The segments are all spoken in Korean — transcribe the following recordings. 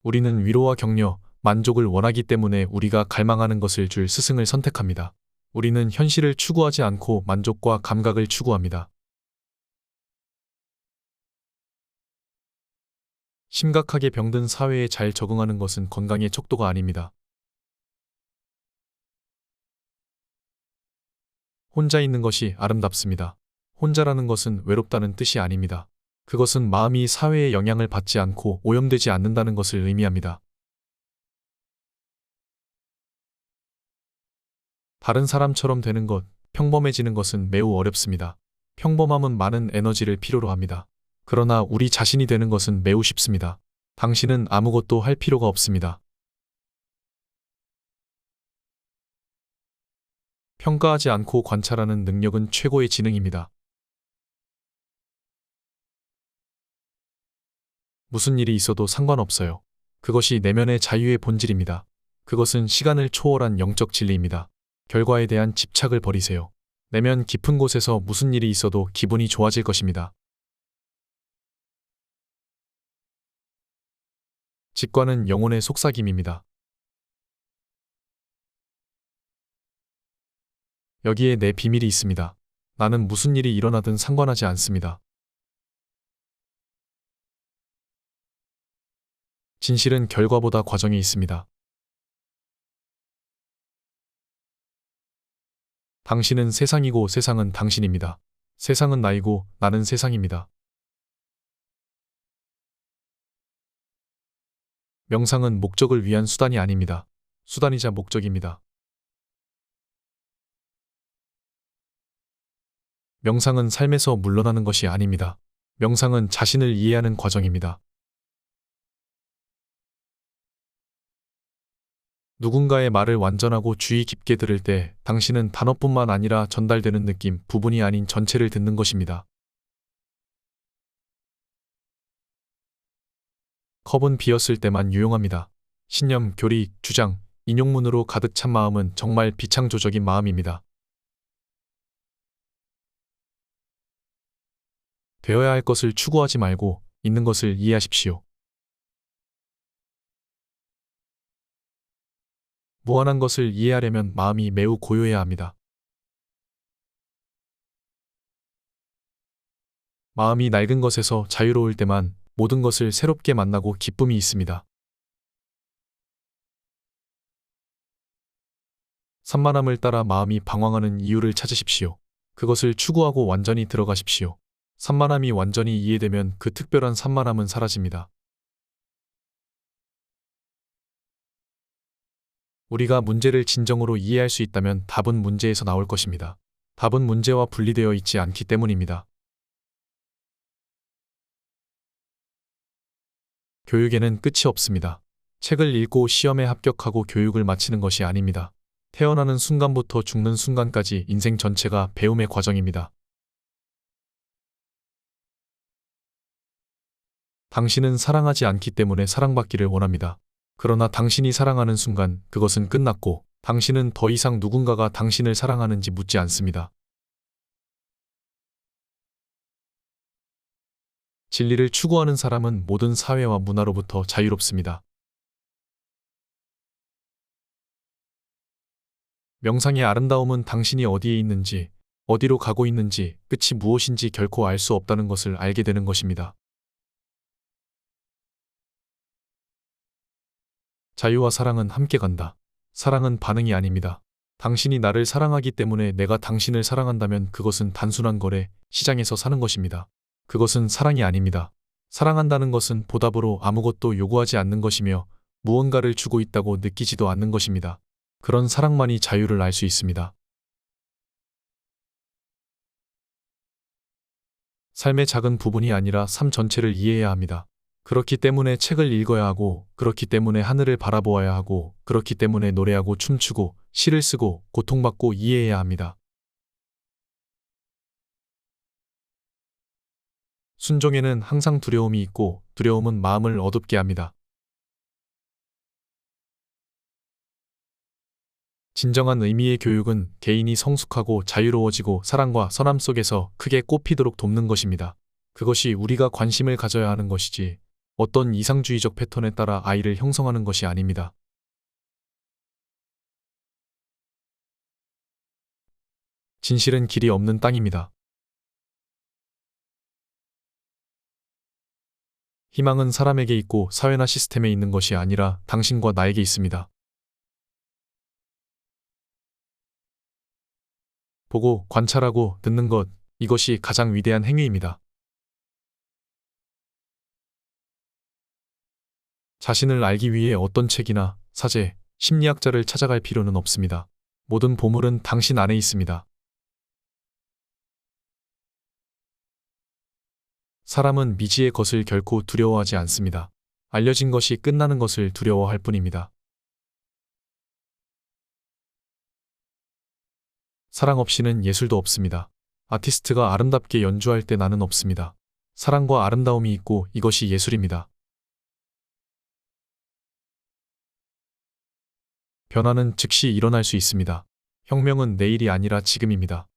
우리는 위로와 격려, 만족을 원하기 때문에 우리가 갈망하는 것을 줄 스승을 선택합니다. 우리는 현실을 추구하지 않고 만족과 감각을 추구합니다. 심각하게 병든 사회에 잘 적응하는 것은 건강의 척도가 아닙니다. 혼자 있는 것이 아름답습니다. 혼자라는 것은 외롭다는 뜻이 아닙니다. 그것은 마음이 사회의 영향을 받지 않고 오염되지 않는다는 것을 의미합니다. 다른 사람처럼 되는 것, 평범해지는 것은 매우 어렵습니다. 평범함은 많은 에너지를 필요로 합니다. 그러나 우리 자신이 되는 것은 매우 쉽습니다. 당신은 아무것도 할 필요가 없습니다. 평가하지 않고 관찰하는 능력은 최고의 지능입니다. 무슨 일이 있어도 상관없어요. 그것이 내면의 자유의 본질입니다. 그것은 시간을 초월한 영적 진리입니다. 결과에 대한 집착을 버리세요. 내면 깊은 곳에서 무슨 일이 있어도 기분이 좋아질 것입니다. 직관은 영혼의 속삭임입니다. 여기에 내 비밀이 있습니다. 나는 무슨 일이 일어나든 상관하지 않습니다. 진실은 결과보다 과정이 있습니다. 당신은 세상이고 세상은 당신입니다. 세상은 나이고 나는 세상입니다. 명상은 목적을 위한 수단이 아닙니다. 수단이자 목적입니다. 명상은 삶에서 물러나는 것이 아닙니다. 명상은 자신을 이해하는 과정입니다. 누군가의 말을 완전하고 주의 깊게 들을 때 당신은 단어뿐만 아니라 전달되는 느낌, 부분이 아닌 전체를 듣는 것입니다. 컵은 비었을 때만 유용합니다. 신념, 교리, 주장, 인용문으로 가득 찬 마음은 정말 비창조적인 마음입니다. 되어야 할 것을 추구하지 말고 있는 것을 이해하십시오. 무한한 것을 이해하려면 마음이 매우 고요해야 합니다. 마음이 낡은 것에서 자유로울 때만 모든 것을 새롭게 만나고 기쁨이 있습니다. 산만함을 따라 마음이 방황하는 이유를 찾으십시오. 그것을 추구하고 완전히 들어가십시오. 산만함이 완전히 이해되면 그 특별한 산만함은 사라집니다. 우리가 문제를 진정으로 이해할 수 있다면 답은 문제에서 나올 것입니다. 답은 문제와 분리되어 있지 않기 때문입니다. 교육에는 끝이 없습니다. 책을 읽고 시험에 합격하고 교육을 마치는 것이 아닙니다. 태어나는 순간부터 죽는 순간까지 인생 전체가 배움의 과정입니다. 당신은 사랑하지 않기 때문에 사랑받기를 원합니다. 그러나 당신이 사랑하는 순간 그것은 끝났고 당신은 더 이상 누군가가 당신을 사랑하는지 묻지 않습니다. 진리를 추구하는 사람은 모든 사회와 문화로부터 자유롭습니다. 명상의 아름다움은 당신이 어디에 있는지, 어디로 가고 있는지, 끝이 무엇인지 결코 알 수 없다는 것을 알게 되는 것입니다. 자유와 사랑은 함께 간다. 사랑은 반응이 아닙니다. 당신이 나를 사랑하기 때문에 내가 당신을 사랑한다면 그것은 단순한 거래, 시장에서 사는 것입니다. 그것은 사랑이 아닙니다. 사랑한다는 것은 보답으로 아무것도 요구하지 않는 것이며 무언가를 주고 있다고 느끼지도 않는 것입니다. 그런 사랑만이 자유를 알 수 있습니다. 삶의 작은 부분이 아니라 삶 전체를 이해해야 합니다. 그렇기 때문에 책을 읽어야 하고, 그렇기 때문에 하늘을 바라보아야 하고, 그렇기 때문에 노래하고 춤추고, 시를 쓰고, 고통받고 이해해야 합니다. 순종에는 항상 두려움이 있고, 두려움은 마음을 어둡게 합니다. 진정한 의미의 교육은 개인이 성숙하고 자유로워지고 사랑과 선함 속에서 크게 꽃피도록 돕는 것입니다. 그것이 우리가 관심을 가져야 하는 것이지, 어떤 이상주의적 패턴에 따라 아이를 형성하는 것이 아닙니다. 진실은 길이 없는 땅입니다. 희망은 사람에게 있고 사회나 시스템에 있는 것이 아니라 당신과 나에게 있습니다. 보고, 관찰하고, 듣는 것, 이것이 가장 위대한 행위입니다. 자신을 알기 위해 어떤 책이나 사제, 심리학자를 찾아갈 필요는 없습니다. 모든 보물은 당신 안에 있습니다. 사람은 미지의 것을 결코 두려워하지 않습니다. 알려진 것이 끝나는 것을 두려워할 뿐입니다. 사랑 없이는 예술도 없습니다. 아티스트가 아름답게 연주할 때 나는 없습니다. 사랑과 아름다움이 있고 이것이 예술입니다. 변화는 즉시 일어날 수 있습니다. 혁명은 내일이 아니라 지금입니다.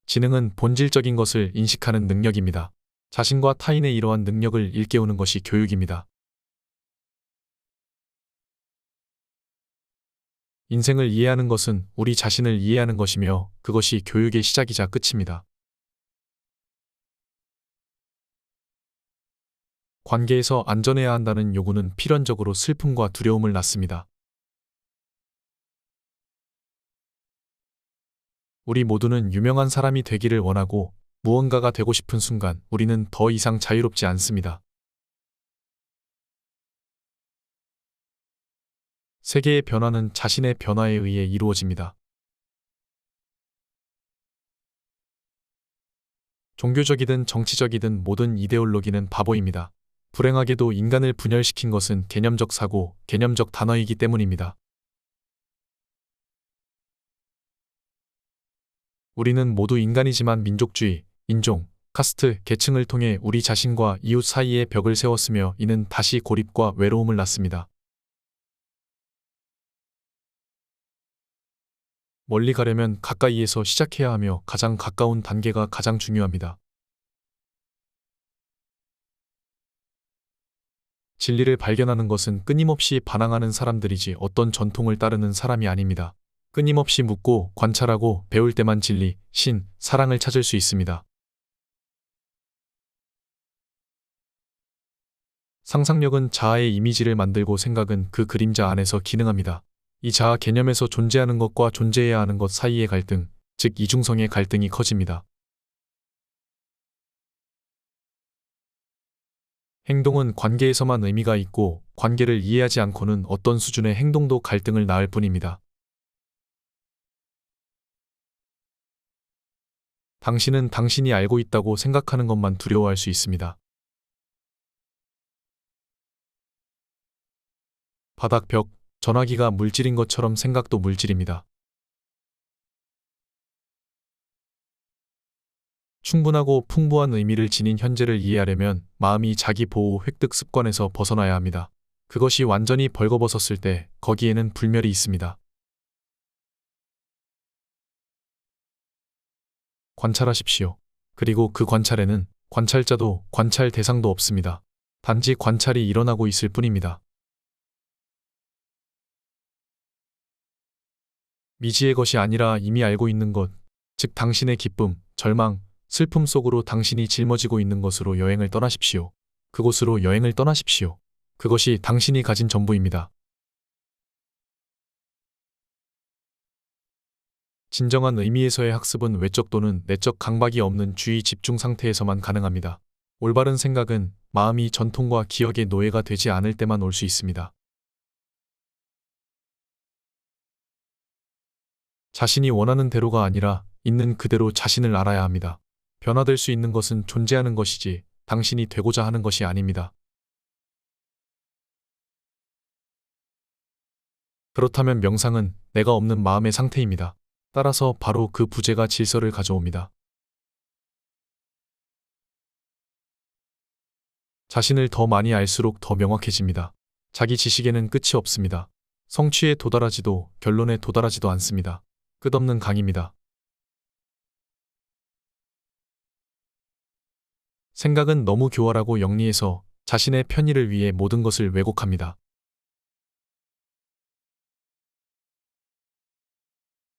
지능은 본질적인 것을 인식하는 능력입니다. 자신과 타인의 이러한 능력을 일깨우는 것이 교육입니다. 인생을 이해하는 것은 우리 자신을 이해하는 것이며 그것이 교육의 시작이자 끝입니다. 관계에서 안전해야 한다는 요구는 필연적으로 슬픔과 두려움을 낳습니다. 우리 모두는 유명한 사람이 되기를 원하고 무언가가 되고 싶은 순간 우리는 더 이상 자유롭지 않습니다. 세계의 변화는 자신의 변화에 의해 이루어집니다. 종교적이든 정치적이든 모든 이데올로기는 바보입니다. 불행하게도 인간을 분열시킨 것은 개념적 사고, 개념적 단어이기 때문입니다. 우리는 모두 인간이지만 민족주의, 인종, 카스트, 계층을 통해 우리 자신과 이웃 사이에 벽을 세웠으며 이는 다시 고립과 외로움을 낳습니다. 멀리 가려면 가까이에서 시작해야 하며 가장 가까운 단계가 가장 중요합니다. 진리를 발견하는 것은 끊임없이 반항하는 사람들이지 어떤 전통을 따르는 사람이 아닙니다. 끊임없이 묻고 관찰하고 배울 때만 진리, 신, 사랑을 찾을 수 있습니다. 상상력은 자아의 이미지를 만들고 생각은 그 그림자 안에서 기능합니다. 이 자아 개념에서 존재하는 것과 존재해야 하는 것 사이의 갈등, 즉 이중성의 갈등이 커집니다. 행동은 관계에서만 의미가 있고 관계를 이해하지 않고는 어떤 수준의 행동도 갈등을 낳을 뿐입니다. 당신은 당신이 알고 있다고 생각하는 것만 두려워할 수 있습니다. 바닥, 벽, 전화기가 물질인 것처럼 생각도 물질입니다. 충분하고 풍부한 의미를 지닌 현재를 이해하려면 마음이 자기 보호 획득 습관에서 벗어나야 합니다. 그것이 완전히 벌거벗었을 때 거기에는 불멸이 있습니다. 관찰하십시오. 그리고 그 관찰에는 관찰자도 관찰 대상도 없습니다. 단지 관찰이 일어나고 있을 뿐입니다. 미지의 것이 아니라 이미 알고 있는 것, 즉 당신의 기쁨, 절망, 슬픔 속으로 당신이 짊어지고 있는 것으로 여행을 떠나십시오. 그곳으로 여행을 떠나십시오. 그것이 당신이 가진 전부입니다. 진정한 의미에서의 학습은 외적 또는 내적 강박이 없는 주의 집중 상태에서만 가능합니다. 올바른 생각은 마음이 전통과 기억의 노예가 되지 않을 때만 올 수 있습니다. 자신이 원하는 대로가 아니라 있는 그대로 자신을 알아야 합니다. 변화될 수 있는 것은 존재하는 것이지 당신이 되고자 하는 것이 아닙니다. 그렇다면 명상은 내가 없는 마음의 상태입니다. 따라서 바로 그 부재가 질서를 가져옵니다. 자신을 더 많이 알수록 더 명확해집니다. 자기 지식에는 끝이 없습니다. 성취에 도달하지도 결론에 도달하지도 않습니다. 끝없는 강입니다. 생각은 너무 교활하고 영리해서 자신의 편의를 위해 모든 것을 왜곡합니다.